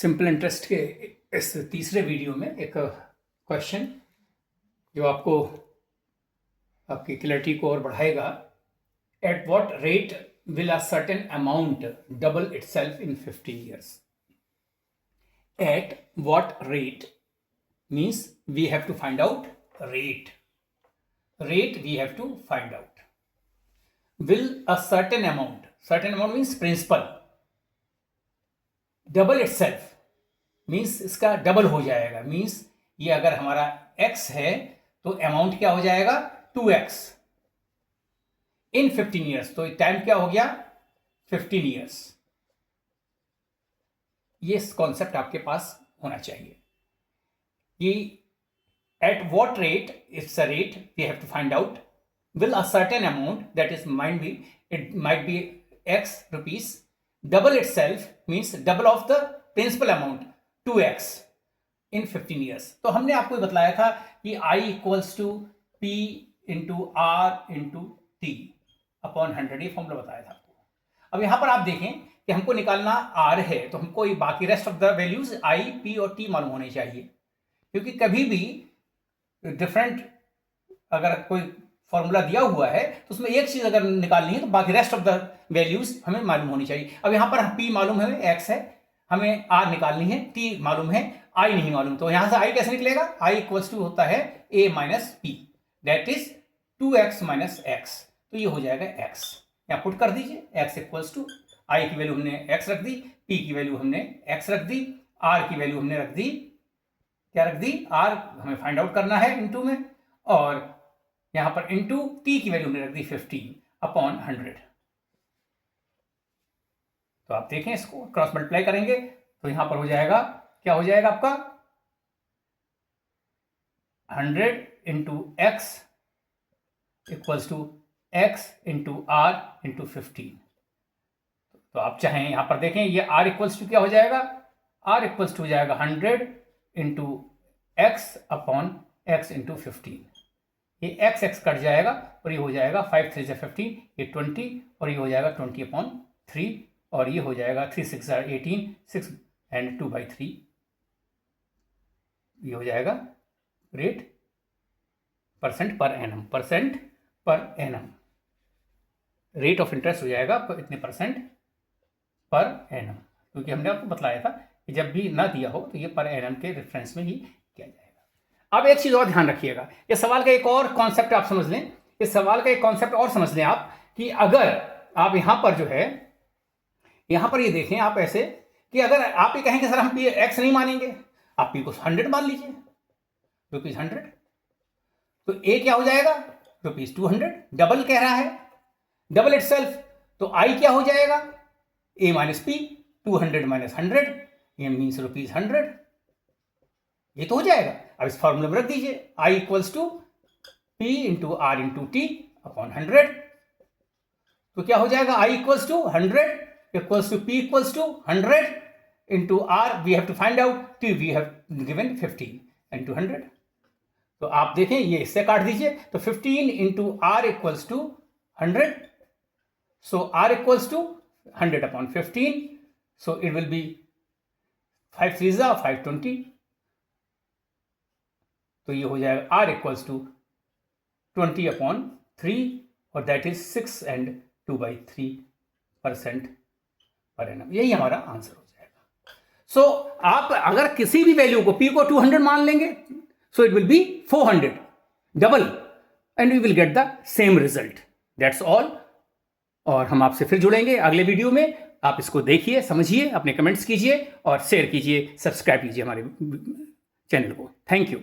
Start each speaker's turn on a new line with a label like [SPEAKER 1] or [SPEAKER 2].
[SPEAKER 1] Simple interest के इस तीसरे वीडियो में एक क्वेश्चन जो आपको आपकी क्लैरिटी को और बढ़ाएगा। Eight what rate will a certain amount double itself in 15 years? At what rate means we have to find out rate. Rate we have to find out. Will a certain amount means principal, double itself means इसका double हो जाएगा, means ये अगर हमारा x है तो amount क्या हो जाएगा 2x इन 15 years, तो टाइम क्या हो गया 15 years। ये कॉन्सेप्ट आपके पास होना चाहिए कि at what rate, it's a rate we have to find out, will a certain amount, that is it might be x rupees, double itself means double of the principal amount 2x in 15 years। तो हमने आपको बतलाया था कि I equals to P into R into T upon 100, ये formula बताया था आपको। अब यहां पर आप देखें कि हमको निकालना R है, तो हमको ये बाकी rest of the values I, P और T मालूम होने चाहिए, क्योंकि कभी भी डिफरेंट अगर कोई फॉर्मूला दिया हुआ है तो उसमें एक चीज अगर निकालनी है तो बाकी रेस्ट ऑफ द वैल्यूज हमें मालूम होनी चाहिए। अब यहां पर P मालूम है, X है, हमें R निकालनी है, T मालूम है, I नहीं मालूम, तो यहां से I कैसे निकलेगा? I इक्वल्स टू होता है A minus P, that is 2x minus x, तो ये हो जाएगा x। यहां पुट कर दीजिए, x इक्वल्स टू I की वैल्यू हमने x रख दी, P की वैल्यू हमने x रख दी, R की वैल्यू हमने रख दी, क्या रख दी? R हमें फाइंड आउट करना है इनटू में, और यहां पर इनटू T की वैल्यू हमने रख दी 15 अपॉन 100। तो आप देखें, इसको क्रॉस मल्टीप्लाई करेंगे तो यहां पर हो जाएगा, क्या हो जाएगा आपका 100 into x equals to x into R into 15। तो आप चाहें यहां पर देखें, ये R इक्वल्स टू क्या हो जाएगा? R इक्वल्स टू हो जाएगा 100 into x upon x into 15। ये x x कट जाएगा और ये हो जाएगा 5 3 15, ये 20, और ये हो जाएगा 20 अपॉन 3, और ये हो जाएगा 3 6 18, 6 एंड 2 by 3, ये हो जाएगा rate percent per annum, rate of interest हो जाएगा इतने परसेंट पर एनम, क्योंकि हमने आपको बतलाया था कि जब भी ना दिया हो तो ये पर एनम के रेफरेंस में ही किया जाएगा। अब एक चीज और ध्यान रखिएगा, इस सवाल का एक और कॉन्सेप्ट आप समझ लें, इस सवाल का एक कॉन्सेप्ट और समझ लें आप, कि अगर आप यहां पर जो है, यहां पर ये देखें आप ऐसे कि अगर आप ये कहें कि सर हम P x नहीं मानेंगे, आप P को 100 मान लीजिए, रुपीज 100, तो A क्या हो जाएगा? रुपीज 200, डबल कह रहा है, डबल इटसेल्फ, तो I क्या हो जाएगा? A माइनस P, 200 माइनस 100, ये मीन्स रुपीज 100, ये तो हो जाएगा। अब इस फॉर्मूले में रख दीजिए, I equals to P into R into T upon 100, तो क्या हो जाएगा? I equals to 100 equals to P equals to 100 into R we have to find out, T we have given 15 into 100। तो आप देखें, ये इससे काट दीजिए, तो 15 into R equals to 100, so R equals to 100 upon 15, so it will be 5 3 520, तो ये हो जाएगा R इक्वल्स टू 20 अपॉन 3, और that is 6 and 2 by 3% per annum, यही हमारा आंसर हो जाएगा। सो आप अगर किसी भी वैल्यू को P को 200 मान लेंगे, so it will be 400 double, and we will get the same result, that's all. और हम आपसे फिर जुड़ेंगे अगले वीडियो में, आप इसको देखिए, समझिए, अपने कमेंट्स कीजिए और शेयर कीजिए, सब्सक्राइब कीजिए हमारे चैनल को। Thank you.